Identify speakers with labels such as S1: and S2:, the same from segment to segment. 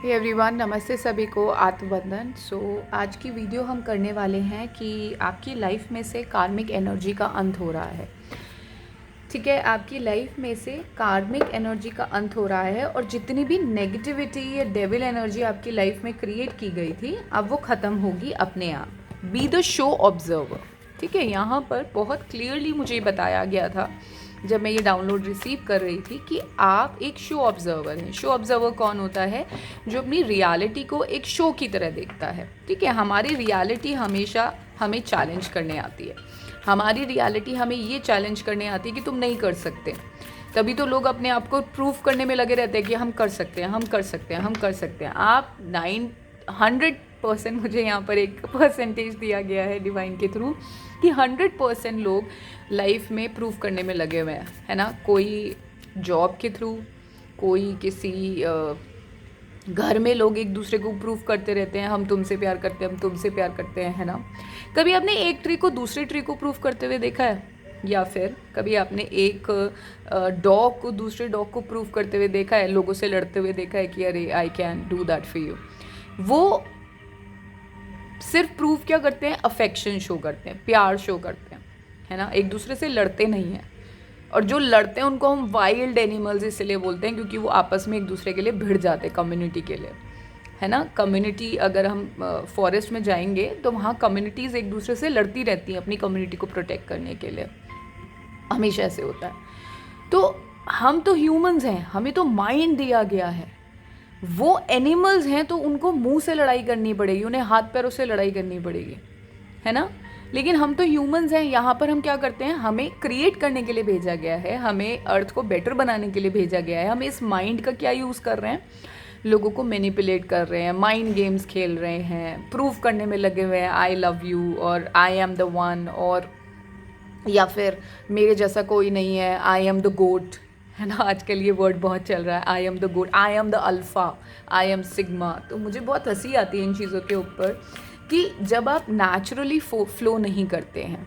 S1: Hey everyone, नमस्ते सभी को, आत्मवंदन। आज की वीडियो हम करने वाले हैं कि आपकी लाइफ में से कार्मिक एनर्जी का अंत हो रहा है। ठीक है, आपकी लाइफ में से कार्मिक एनर्जी का अंत हो रहा है और जितनी भी नेगेटिविटी या डेविल एनर्जी आपकी लाइफ में क्रिएट की गई थी, अब वो ख़त्म होगी अपने आप। Be the show observer. ठीक है, यहाँ पर बहुत क्लियरली मुझे बताया गया था जब मैं ये डाउनलोड रिसीव कर रही थी कि आप एक शो ऑब्जर्वर हैं। शो ऑब्जर्वर कौन होता है? जो अपनी रियलिटी को एक शो की तरह देखता है। ठीक है, हमारी रियलिटी हमेशा हमें चैलेंज करने आती है। हमारी रियलिटी हमें ये चैलेंज करने आती है कि तुम नहीं कर सकते। तभी तो लोग अपने आप को प्रूव करने में लगे रहते हैं कि हम कर सकते हैं, हम कर सकते हैं, हम कर सकते हैं। आप 100% मुझे यहाँ पर एक परसेंटेज दिया गया है डिवाइन के थ्रू कि 100% लोग लाइफ में प्रूव करने में लगे हुए हैं, है ना। कोई जॉब के थ्रू, कोई किसी घर में लोग एक दूसरे को प्रूव करते रहते हैं, हम तुमसे प्यार करते हैं, हम तुमसे प्यार करते हैं, है ना। कभी आपने एक ट्री को दूसरे ट्री को प्रूव करते हुए देखा है? या फिर कभी आपने एक डॉग को दूसरे डॉग को प्रूव करते हुए देखा है, लोगों से लड़ते हुए देखा है कि अरे I can do that for you? वो सिर्फ प्रूव क्या करते हैं? अफेक्शन शो करते हैं, प्यार शो करते हैं, है ना। एक दूसरे से लड़ते नहीं हैं। और जो लड़ते हैं उनको हम वाइल्ड एनिमल्स इसलिए बोलते हैं क्योंकि वो आपस में एक दूसरे के लिए भिड़ जाते हैं, कम्युनिटी के लिए, है ना। कम्युनिटी, अगर हम फॉरेस्ट में जाएंगे तो वहाँ कम्युनिटीज़ एक दूसरे से लड़ती रहती हैं अपनी कम्युनिटी को प्रोटेक्ट करने के लिए। हमेशा ऐसे होता है। तो हम तो ह्यूमंस हैं, हमें तो माइंड दिया गया है। वो एनिमल्स हैं तो उनको मुंह से लड़ाई करनी पड़ेगी, उन्हें हाथ पैरों से लड़ाई करनी पड़ेगी, है ना। लेकिन हम तो ह्यूमंस हैं। यहाँ पर हम क्या करते हैं? हमें क्रिएट करने के लिए भेजा गया है, हमें अर्थ को बेटर बनाने के लिए भेजा गया है। हम इस माइंड का क्या यूज़ कर रहे हैं? लोगों को मैनिपुलेट कर रहे हैं, माइंड गेम्स खेल रहे हैं, प्रूव करने में लगे हुए हैं आई लव यू और आई एम द वन, और या फिर मेरे जैसा कोई नहीं है, आई एम द गोट, है ना। आजकल ये वर्ड बहुत चल रहा है, I am the GOAT, I am the alpha, I am sigma. तो मुझे बहुत हंसी आती है इन चीज़ों के ऊपर कि जब आप नेचुरली फ्लो नहीं करते हैं,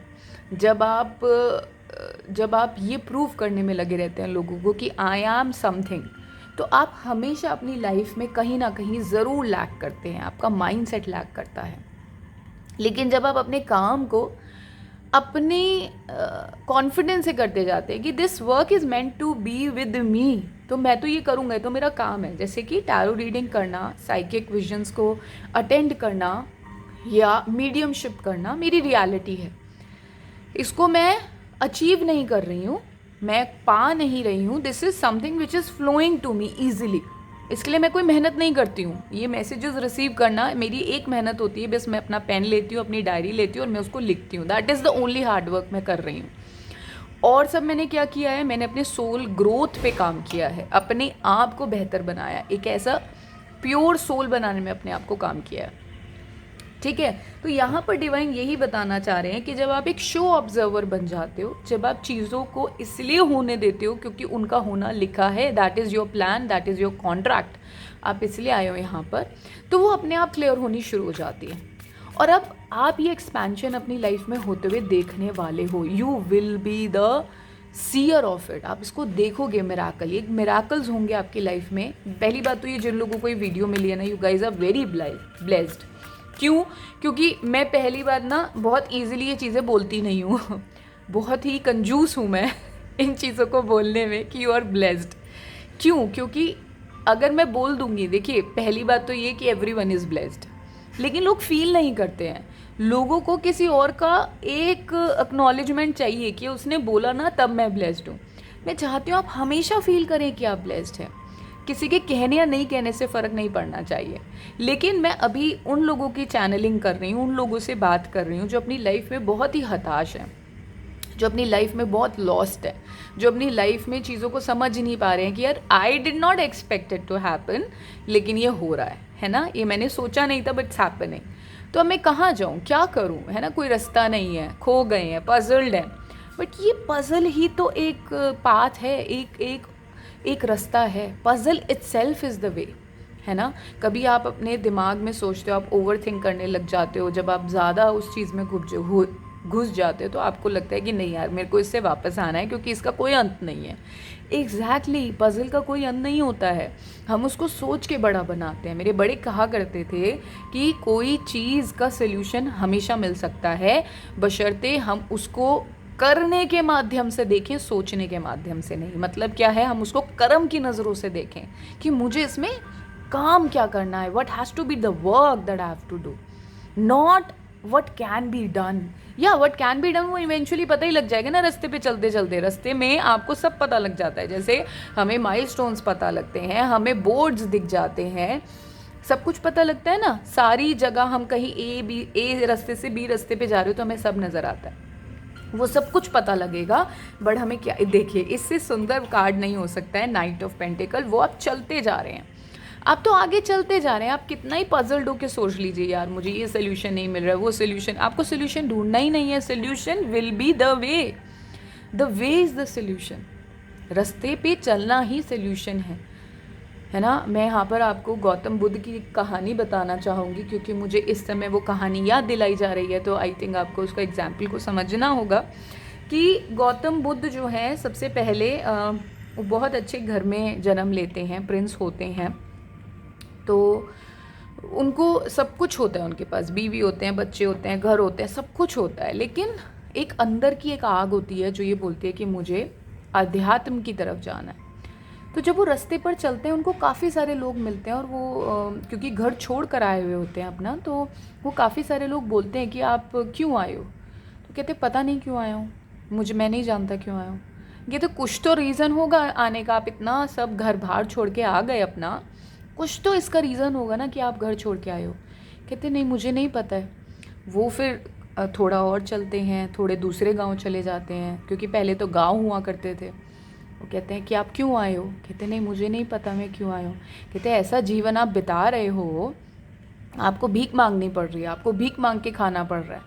S1: जब आप ये प्रूव करने में लगे रहते हैं लोगों को कि आई एम समथिंग, तो आप हमेशा अपनी लाइफ में कहीं ना कहीं ज़रूर लैक करते हैं, आपका माइंडसेट लैक करता है। लेकिन जब आप अपने काम को अपने कॉन्फिडेंस से करते जाते हैं कि this work is meant to be with me, तो मैं तो ये करूँगा, तो मेरा काम है। जैसे कि टैरो रीडिंग करना, साइकिक विजन्स को अटेंड करना या मीडियमशिप करना मेरी रियलिटी है। इसको मैं अचीव नहीं कर रही हूँ, मैं पा नहीं रही हूँ। This is something which is flowing to me easily. इसके लिए मैं कोई मेहनत नहीं करती हूँ। ये मैसेजेस रिसीव करना मेरी एक मेहनत होती है, बस मैं अपना पेन लेती हूँ, अपनी डायरी लेती हूँ और मैं उसको लिखती हूँ। That is the only hard work मैं कर रही हूँ। और सब मैंने क्या किया है? मैंने अपने सोल ग्रोथ पे काम किया है, अपने आप को बेहतर बनाया, एक ऐसा प्योर सोल बनाने में अपने आप को काम किया है। ठीक है, तो यहाँ पर डिवाइन यही बताना चाह रहे हैं कि जब आप एक शो ऑब्जर्वर बन जाते हो, जब आप चीज़ों को इसलिए होने देते हो क्योंकि उनका होना लिखा है, that is your plan, that is your contract, आप इसलिए आए हो यहाँ पर, तो वो अपने आप क्लियर होनी शुरू हो जाती है। और अब आप ये एक्सपेंशन अपनी लाइफ में होते हुए देखने वाले हो। You will be the seer of it. आप इसको देखोगे, मिराकल, ये मिराकल्स होंगे आपकी लाइफ में। पहली बात तो ये, जिन लोगों को ये वीडियो मिली है ना, you guys are very blessed. क्यों? क्योंकि मैं पहली बार ना बहुत ईजिली ये चीज़ें बोलती नहीं हूँ बहुत ही कंजूस हूँ मैं इन चीज़ों को बोलने में कि यू आर ब्लेस्ड। क्यों? क्योंकि अगर मैं बोल दूँगी, देखिए पहली बात तो ये कि एवरीवन इज़ ब्लेस्ड, लेकिन लोग फील नहीं करते हैं। लोगों को किसी और का एक एक्नॉलेजमेंट चाहिए कि उसने बोला ना तब मैं ब्लेस्ड हूँ। मैं चाहती हूँ आप हमेशा फील करें कि आप ब्लेस्ड हैं। किसी के कहने या नहीं कहने से फ़र्क नहीं पड़ना चाहिए। लेकिन मैं अभी उन लोगों की चैनलिंग कर रही हूँ, उन लोगों से बात कर रही हूँ जो अपनी लाइफ में बहुत ही हताश हैं, जो अपनी लाइफ में बहुत लॉस्ट है, जो अपनी लाइफ में चीज़ों को समझ नहीं पा रहे हैं कि यार I did not expect it to happen, लेकिन ये हो रहा है ना, ये मैंने सोचा नहीं था बट इट्स हैपनिंग। तो अब मैं कहाँ जाऊँ, क्या करूँ, है ना। कोई रास्ता नहीं है, खो गए हैं, पजल्ड हैं। बट ये पजल ही तो एक पाथ है, एक रास्ता है। Puzzle itself is the way, है ना। कभी आप अपने दिमाग में सोचते हो, आप ओवर थिंक करने लग जाते हो, जब आप ज़्यादा उस चीज़ में घुस जाते हो तो आपको लगता है कि नहीं यार मेरे को इससे वापस आना है क्योंकि इसका कोई अंत नहीं है। एग्जैक्टली पज़ल का कोई अंत नहीं होता है, हम उसको सोच के बड़ा बनाते हैं। मेरे बड़े कहा करते थे कि कोई चीज़ का सल्यूशन हमेशा मिल सकता है, बशर्ते हम उसको करने के माध्यम से देखें, सोचने के माध्यम से नहीं। मतलब क्या है, हम उसको कर्म की नज़रों से देखें कि मुझे इसमें काम क्या करना है, what has to be the work that I have to do, not what can be done. या वट कैन बी डन वो इवेंचुअली पता ही लग जाएगा ना, रास्ते पे चलते चलते रास्ते में आपको सब पता लग जाता है। जैसे हमें माइलस्टोन्स पता लगते हैं, हमें बोर्ड्स दिख जाते हैं, सब कुछ पता लगता है ना। सारी जगह हम कहीं ए रास्ते से बी रास्ते पे जा रहे हो तो हमें सब नज़र आता है, वो सब कुछ पता लगेगा। बट हमें क्या, देखिए इससे सुंदर कार्ड नहीं हो सकता है नाइट ऑफ पेंटिकल। वो आप चलते जा रहे हैं, आप तो आगे चलते जा रहे हैं। आप कितना ही पजल्ड होके सोच लीजिए यार मुझे ये सोल्यूशन नहीं मिल रहा है, वो सोल्यूशन, आपको सोल्यूशन ढूंढना ही नहीं है। Solution will be the way is the solution. रास्ते पे चलना ही सोल्यूशन है ना। मैं यहाँ पर आपको गौतम बुद्ध की कहानी बताना चाहूँगी क्योंकि मुझे इस समय वो कहानी याद दिलाई जा रही है, तो आई थिंक आपको उसका एग्जाम्पल को समझना होगा कि गौतम बुद्ध जो है सबसे पहले वो बहुत अच्छे घर में जन्म लेते हैं, प्रिंस होते हैं, तो उनको सब कुछ होता है, उनके पास बीवी होते हैं, बच्चे होते हैं, घर होते हैं, सब कुछ होता है। लेकिन एक अंदर की एक आग होती है जो ये बोलती है कि मुझे अध्यात्म की तरफ जाना है। तो जब वो रास्ते पर चलते हैं उनको काफ़ी सारे लोग मिलते हैं और वो क्योंकि घर छोड़ कर आए हुए होते हैं अपना, तो वो काफ़ी सारे लोग बोलते हैं कि आप क्यों आए हो। तो कहते पता नहीं क्यों आया हूँ, मैं नहीं जानता क्यों आया हूँ। ये तो कुछ तो रीज़न होगा आने का, आप इतना सब घर बाहर छोड़ के आ गए अपना, कुछ तो इसका रीज़न होगा ना कि आप घर छोड़ के आए हो। कहते नहीं मुझे नहीं पता है। वो फिर थोड़ा और चलते हैं, थोड़े दूसरे गांव चले जाते हैं क्योंकि पहले तो गांव हुआ करते थे। वो कहते हैं कि आप क्यों आए हो। कहते नहीं मुझे नहीं पता मैं क्यों आया हूँ। कहते ऐसा जीवन आप बिता रहे हो, आपको भीख मांगनी पड़ रही है, आपको भीख मांग के खाना पड़ रहा है,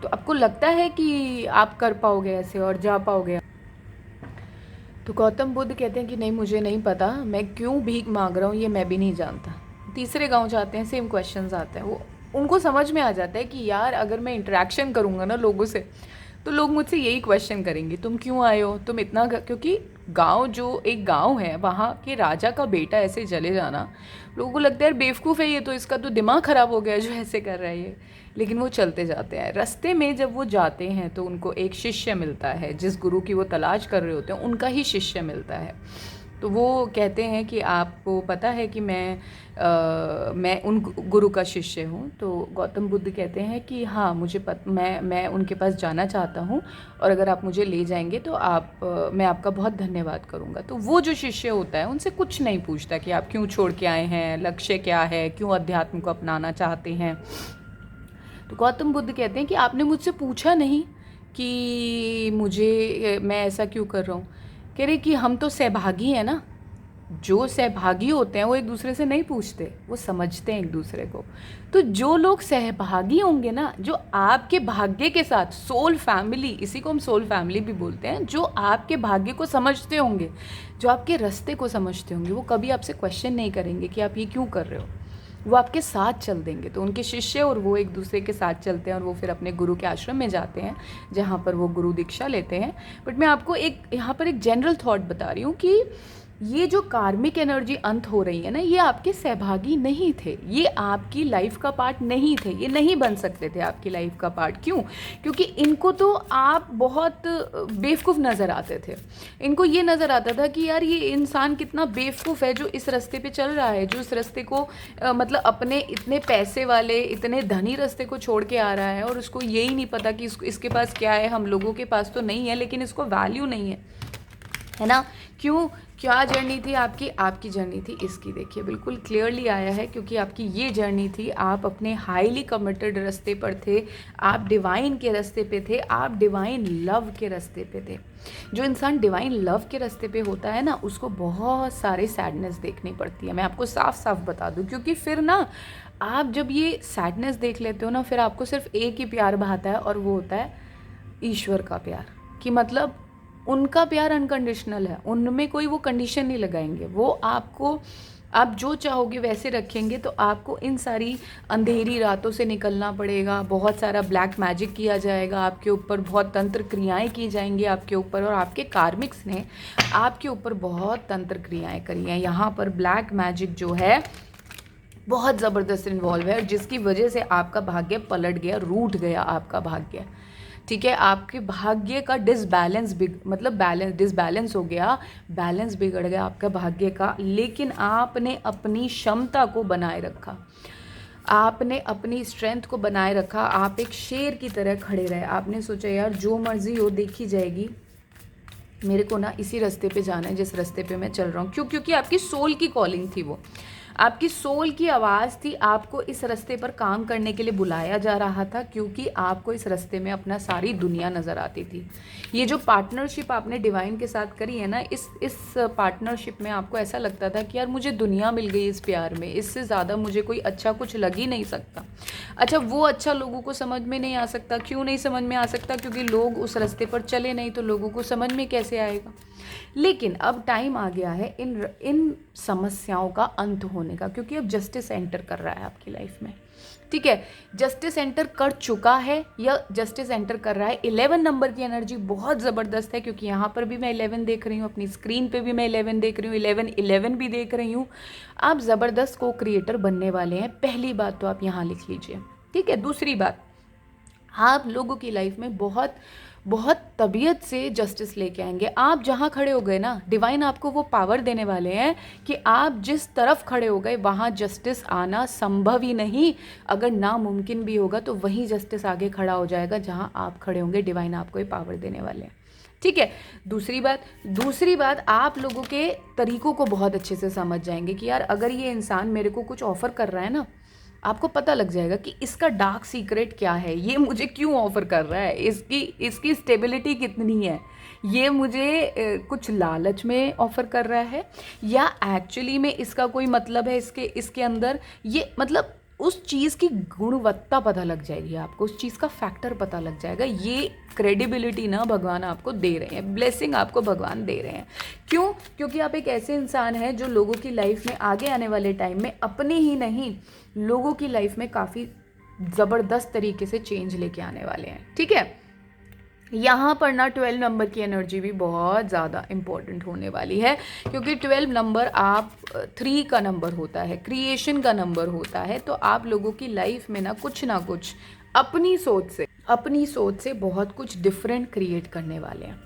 S1: तो आपको लगता है कि आप कर पाओगे ऐसे और जा पाओगे। तो गौतम बुद्ध कहते हैं कि नहीं मुझे नहीं पता, मैं क्यों भीख मांग रहा हूँ ये मैं भी नहीं जानता। तीसरे गांव जाते हैं, सेम क्वेश्चंस आते हैं। वो उनको समझ में आ जाता है कि यार अगर मैं इंटरेक्शन करूँगा ना लोगों से तो लोग मुझसे यही क्वेश्चन करेंगे, तुम क्यों आए हो, तुम इतना, क्योंकि गांव जो एक गांव है वहाँ के राजा का बेटा ऐसे चले जाना, लोगों को लगता है यार बेवकूफ़ है ये, तो इसका तो दिमाग ख़राब हो गया जो ऐसे कर रहा है ये। लेकिन वो चलते जाते हैं। रास्ते में जब वो जाते हैं तो उनको एक शिष्य मिलता है, जिस गुरु की वो तलाश कर रहे होते हैं उनका ही शिष्य मिलता है। तो वो कहते हैं कि आपको पता है कि मैं उन गुरु का शिष्य हूँ। तो गौतम बुद्ध कहते हैं कि हाँ मुझे मैं उनके पास जाना चाहता हूँ और अगर आप मुझे ले जाएंगे तो मैं आपका बहुत धन्यवाद करूँगा। तो वो जो शिष्य होता है उनसे कुछ नहीं पूछता कि आप क्यों छोड़ के आए हैं, लक्ष्य क्या है, क्यों अध्यात्म को अपनाना चाहते हैं। तो गौतम बुद्ध कहते हैं कि आपने मुझसे पूछा नहीं कि मैं ऐसा क्यों कर रहा हूँ। कह रहे कि हम तो सहभागी हैं ना, जो सहभागी होते हैं वो एक दूसरे से नहीं पूछते, वो समझते हैं एक दूसरे को। तो जो लोग सहभागी होंगे ना, जो आपके भाग्य के साथ, सोल फैमिली, इसी को हम सोल फैमिली भी बोलते हैं, जो आपके भाग्य को समझते होंगे, जो आपके रास्ते को समझते होंगे, वो कभी आपसे क्वेश्चन नहीं करेंगे कि आप ये क्यों कर रहे हो, वो आपके साथ चल देंगे। तो उनके शिष्य और वो एक दूसरे के साथ चलते हैं और वो फिर अपने गुरु के आश्रम में जाते हैं जहाँ पर वो गुरु दीक्षा लेते हैं। बट मैं आपको यहाँ पर एक जनरल थॉट बता रही हूँ कि ये जो कार्मिक एनर्जी अंत हो रही है ना, ये आपके सहभागी नहीं थे, ये आपकी लाइफ का पार्ट नहीं थे, ये नहीं बन सकते थे आपकी लाइफ का पार्ट। क्यों? क्योंकि इनको तो आप बहुत बेवकूफ़ नज़र आते थे। इनको ये नज़र आता था कि यार ये इंसान कितना बेवकूफ़ है जो इस रास्ते पे चल रहा है, जो इस रास्ते को मतलब अपने इतने पैसे वाले, इतने धनी रास्ते को छोड़ के आ रहा है और उसको यही नहीं पता कि इसके पास क्या है, हम लोगों के पास तो नहीं है, लेकिन इसको वैल्यू नहीं है ना। क्यों? क्या जर्नी थी आपकी जर्नी थी इसकी, देखिए बिल्कुल क्लियरली आया है, क्योंकि आपकी ये जर्नी थी, आप अपने हाईली कमिटेड रास्ते पर थे, आप डिवाइन के रास्ते पे थे, आप डिवाइन लव के रास्ते पे थे। जो इंसान डिवाइन लव के रास्ते पे होता है ना, उसको बहुत सारे सैडनेस देखनी पड़ती है। मैं आपको साफ साफ बता दूं, क्योंकि फिर ना आप जब ये सैडनेस देख लेते हो ना, फिर आपको सिर्फ एक ही प्यार भाता है और वो होता है ईश्वर का प्यार। कि मतलब उनका प्यार अनकंडीशनल है, उनमें कोई वो कंडीशन नहीं लगाएंगे, वो आपको आप जो चाहोगे वैसे रखेंगे तो आपको इन सारी अंधेरी रातों से निकलना पड़ेगा, बहुत सारा ब्लैक मैजिक किया जाएगा आपके ऊपर, बहुत तंत्र क्रियाएं की जाएंगी आपके ऊपर, और आपके कार्मिक्स ने आपके ऊपर बहुत तंत्र क्रियाएं करी हैं। यहाँ पर ब्लैक मैजिक जो है बहुत ज़बरदस्त इन्वॉल्व है, जिसकी वजह से आपका भाग्य पलट गया, रूठ गया आपका भाग्य। ठीक है, आपके भाग्य का डिसबैलेंस हो गया, बैलेंस बिगड़ गया आपका भाग्य का, लेकिन आपने अपनी क्षमता को बनाए रखा, आपने अपनी स्ट्रेंथ को बनाए रखा, आप एक शेर की तरह खड़े रहे। आपने सोचा यार जो मर्जी हो देखी जाएगी, मेरे को ना इसी रास्ते पे जाना है जिस रास्ते पे मैं चल रहा हूँ। क्यों? क्योंकि आपकी सोल की कॉलिंग थी, वो आपकी सोल की आवाज़ थी, आपको इस रास्ते पर काम करने के लिए बुलाया जा रहा था, क्योंकि आपको इस रास्ते में अपना सारी दुनिया नज़र आती थी। ये जो पार्टनरशिप आपने डिवाइन के साथ करी है ना, इस पार्टनरशिप में आपको ऐसा लगता था कि यार मुझे दुनिया मिल गई इस प्यार में, इससे ज़्यादा मुझे कोई अच्छा कुछ लग ही नहीं सकता। अच्छा, वो अच्छा लोगों को समझ में नहीं आ सकता। क्यों नहीं समझ में आ सकता? क्योंकि लोग उस रास्ते पर चले नहीं, तो लोगों को समझ में कैसे आएगा। लेकिन अब टाइम आ गया है इन समस्याओं का अंत होने का, क्योंकि अब जस्टिस एंटर कर रहा है आपकी लाइफ में। ठीक है, जस्टिस एंटर कर चुका है या जस्टिस एंटर कर रहा है। 11 नंबर की एनर्जी बहुत ज़बरदस्त है, क्योंकि यहाँ पर भी मैं 11 देख रही हूँ, अपनी स्क्रीन पे भी मैं 11 देख रही हूँ, 11 भी देख रही हूँ। आप ज़बरदस्त को क्रिएटर बनने वाले हैं, पहली बात तो आप यहाँ लिख लीजिए। ठीक है, दूसरी बात, आप लोगों की लाइफ में बहुत बहुत तबीयत से जस्टिस लेके आएंगे। आप जहाँ खड़े हो गए ना, डिवाइन आपको वो पावर देने वाले हैं कि आप जिस तरफ खड़े हो गए वहाँ जस्टिस आना संभव ही नहीं, अगर नामुमकिन भी होगा तो वहीं जस्टिस आगे खड़ा हो जाएगा जहाँ आप खड़े होंगे। डिवाइन आपको ये पावर देने वाले हैं। ठीक है, दूसरी बात आप लोगों के तरीकों को बहुत अच्छे से समझ जाएंगे कि यार अगर ये इंसान मेरे को कुछ ऑफ़र कर रहा है ना, आपको पता लग जाएगा कि इसका डार्क सीक्रेट क्या है, ये मुझे क्यों ऑफ़र कर रहा है, इसकी स्टेबिलिटी कितनी है, ये मुझे कुछ लालच में ऑफ़र कर रहा है, या एक्चुअली में इसका कोई मतलब है इसके अंदर। ये मतलब उस चीज़ की गुणवत्ता पता लग जाएगी आपको, उस चीज़ का फैक्टर पता लग जाएगा। ये क्रेडिबिलिटी ना भगवान आपको दे रहे हैं, ब्लेसिंग आपको भगवान दे रहे हैं। क्यों? क्योंकि आप एक ऐसे इंसान हैं जो लोगों की लाइफ में आगे आने वाले टाइम में अपने ही नहीं, लोगों की लाइफ में काफ़ी ज़बरदस्त तरीके से चेंज लेके आने वाले हैं। ठीक है, यहाँ पर ना 12 नंबर की एनर्जी भी बहुत ज़्यादा इम्पोर्टेंट होने वाली है, क्योंकि 12 नंबर आप 3 का नंबर होता है, क्रिएशन का नंबर होता है। तो आप लोगों की लाइफ में ना कुछ अपनी सोच से बहुत कुछ डिफरेंट क्रिएट करने वाले हैं।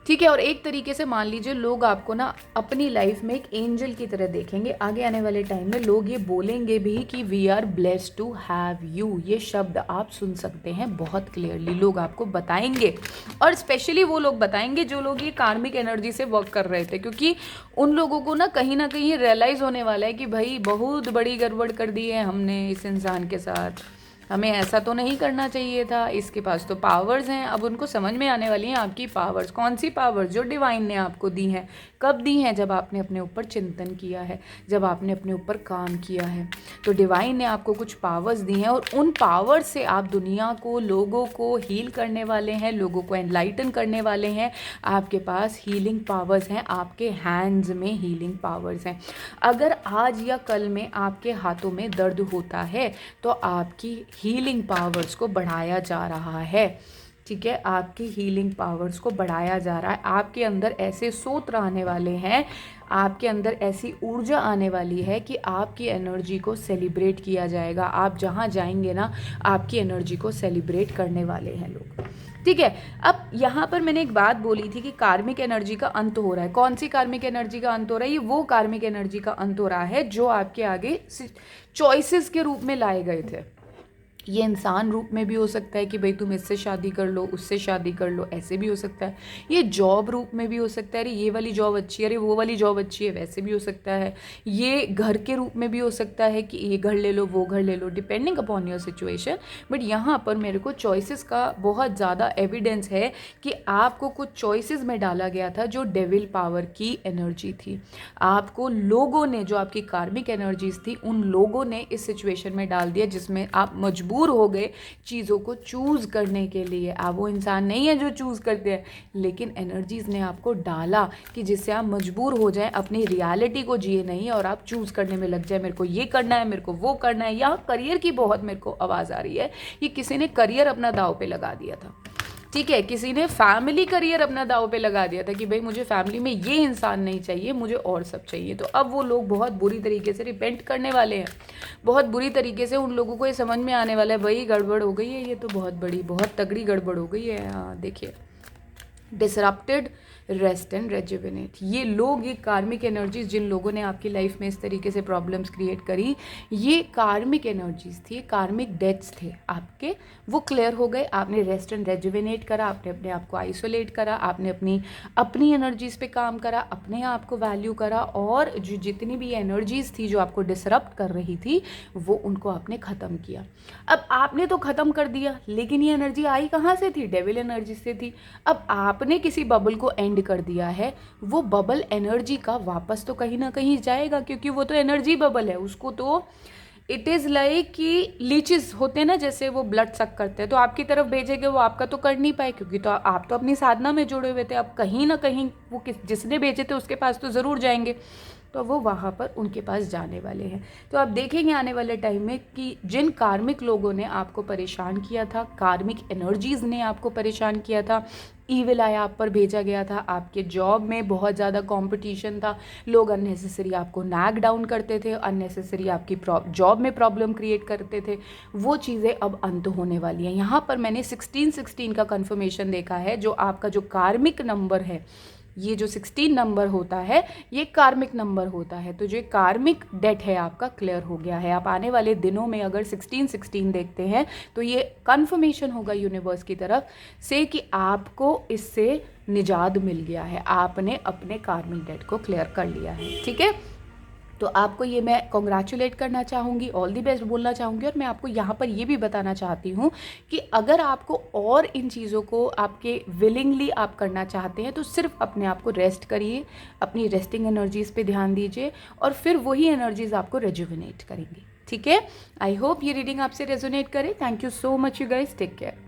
S1: ठीक है, और एक तरीके से मान लीजिए लोग आपको ना अपनी लाइफ में एक एंजल की तरह देखेंगे। आगे आने वाले टाइम में लोग ये बोलेंगे भी कि we are blessed to have you. ये शब्द आप सुन सकते हैं बहुत क्लियरली, लोग आपको बताएंगे, और स्पेशली वो लोग बताएंगे जो लोग ये कार्मिक एनर्जी से वर्क कर रहे थे, क्योंकि उन लोगों को ना कहीं रियलाइज़ होने वाला है कि भाई बहुत बड़ी गड़बड़ कर दी है हमने इस इंसान के साथ, हमें ऐसा तो नहीं करना चाहिए था, इसके पास तो पावर्स हैं। अब उनको समझ में आने वाली हैं आपकी पावर्स, कौन सी पावर्स जो डिवाइन ने आपको दी हैं। कब दी हैं? जब आपने अपने ऊपर चिंतन किया है, जब आपने अपने ऊपर काम किया है, तो डिवाइन ने आपको कुछ पावर्स दी हैं, और उन पावर्स से आप दुनिया को, लोगों को हील करने वाले हैं, लोगों को एनलाइटन करने वाले हैं। आपके पास हीलिंग पावर्स हैं, आपके हैंड्स में हीलिंग पावर्स हैं। अगर आज या कल में आपके हाथों में दर्द होता है तो आपकी हीलिंग पावर्स को बढ़ाया जा रहा है। ठीक है, आपकी हीलिंग पावर्स को बढ़ाया जा रहा है। आपके अंदर ऐसे सूत्र आने वाले हैं, आपके अंदर ऐसी ऊर्जा आने वाली है कि आपकी एनर्जी को सेलिब्रेट किया जाएगा। आप जहाँ जाएंगे ना, आपकी एनर्जी को सेलिब्रेट करने वाले हैं लोग। ठीक है, अब यहाँ पर मैंने एक बात बोली थी कि कार्मिक एनर्जी का अंत हो रहा है। कौन सी कार्मिक एनर्जी का अंत हो रहा है? ये वो कार्मिक एनर्जी का अंत हो रहा है जो आपके आगे चॉइसेस के रूप में लाए गए थे। ये इंसान रूप में भी हो सकता है कि भाई तुम इससे शादी कर लो, उससे शादी कर लो, ऐसे भी हो सकता है। ये जॉब रूप में भी हो सकता है, अरे ये वाली जॉब अच्छी है, अरे वो वाली जॉब अच्छी है, वैसे भी हो सकता है। ये घर के रूप में भी हो सकता है कि ये घर ले लो, वो घर ले लो, depending upon your situation. But यहाँ पर मेरे को चॉइसेस का बहुत ज़्यादा एविडेंस है कि आपको कुछ चॉइसेस में डाला गया था जो डेविल पावर की एनर्जी थी। आपको लोगों ने, जो आपकी कार्मिक एनर्जीज थी, उन लोगों ने इस सिचुएशन में डाल दिया जिसमें आप मजबूर मजबूर हो गए चीज़ों को चूज़ करने के लिए। आप वो इंसान नहीं है जो चूज़ करते हैं, लेकिन एनर्जीज़ ने आपको डाला कि जिससे आप मजबूर हो जाएं, अपनी रियलिटी को जिए नहीं और आप चूज़ करने में लग जाए, मेरे को ये करना है, मेरे को वो करना है। यहाँ करियर की बहुत मेरे को आवाज़ आ रही है कि किसी ने करियर अपना दाव पे लगा दिया था, ठीक है, किसी ने फैमिली करियर अपना दाव पे लगा दिया था कि भाई मुझे फैमिली में ये इंसान नहीं चाहिए, मुझे और सब चाहिए। तो अब वो लोग बहुत बुरी तरीके से रिपेंट करने वाले हैं, बहुत बुरी तरीके से उन लोगों को ये समझ में आने वाला है भाई गड़बड़ हो गई है, ये तो बहुत तगड़ी गड़बड़ हो गई है। हाँ देखिए, डिसरप्टेड रेस्ट एंड रेजुविनेट, ये लोग, ये कार्मिक एनर्जीज जिन लोगों ने आपकी लाइफ में इस तरीके से प्रॉब्लम्स क्रिएट करी, ये कार्मिक एनर्जीज थी, कार्मिक डेथ्स थे आपके, वो क्लियर हो गए। आपने रेस्ट एंड रेजुविनेट करा, आपने अपने आप को आइसोलेट करा, आपने अपनी एनर्जीज पे काम करा, अपने आप को वैल्यू करा, और जो जितनी भी एनर्जीज थी जो आपको डिसरप्ट कर रही थी वो उनको आपने ख़त्म किया। अब आपने तो ख़त्म कर दिया, लेकिन ये एनर्जी आई कहाँ से थी? डेविल एनर्जी से थी। अब आपने किसी बबल को एंड कर दिया है, वो बबल एनर्जी का वापस तो कहीं ना कहीं जाएगा, क्योंकि वो तो एनर्जी बबल है, उसको तो इट इज़ लाइक कि लीचेस होते हैं ना, जैसे वो ब्लड सक करते हैं, तो आपकी तरफ भेजेंगे, वो आपका तो कर नहीं पाए, क्योंकि तो आप तो अपनी साधना में जुड़े हुए थे। अब कहीं ना कहीं वो जिसने भेजे थे उसके पास तो ज़रूर जाएंगे, तो वो वहाँ पर उनके पास जाने वाले हैं। तो आप देखेंगे आने वाले टाइम में कि जिन कार्मिक लोगों ने आपको परेशान किया था, कार्मिक एनर्जीज़ ने आपको परेशान किया था, ईविल आया आप पर भेजा गया था, आपके जॉब में बहुत ज़्यादा कंपटीशन था, लोग अननेसेसरी आपको नैग डाउन करते थे, अननेसेसरी आपकी जॉब में प्रॉब्लम क्रिएट करते थे, वो चीज़ें अब अंत होने वाली हैं। यहाँ पर मैंने 1616 का कन्फर्मेशन देखा है, जो आपका जो कार्मिक नंबर है, ये जो 16 नंबर होता है ये कार्मिक नंबर होता है। तो जो कार्मिक डेट है आपका क्लियर हो गया है। आप आने वाले दिनों में अगर 1616 देखते हैं तो ये कन्फर्मेशन होगा यूनिवर्स की तरफ से कि आपको इससे निजात मिल गया है, आपने अपने कार्मिक डेट को क्लियर कर लिया है। ठीक है, तो आपको ये मैं कॉन्ग्रेचुलेट करना चाहूँगी, ऑल दी बेस्ट बोलना चाहूँगी। और मैं आपको यहाँ पर ये भी बताना चाहती हूँ कि अगर आपको और इन चीज़ों को आपके विलिंगली आप करना चाहते हैं तो सिर्फ अपने आप को रेस्ट करिए, अपनी रेस्टिंग एनर्जीज़ पे ध्यान दीजिए, और फिर वही एनर्जीज़ आपको रेजुविनेट करेंगी। ठीक है, आई होप ये रीडिंग आपसे रेजोनेट करे। Thank you so much you guys, take care.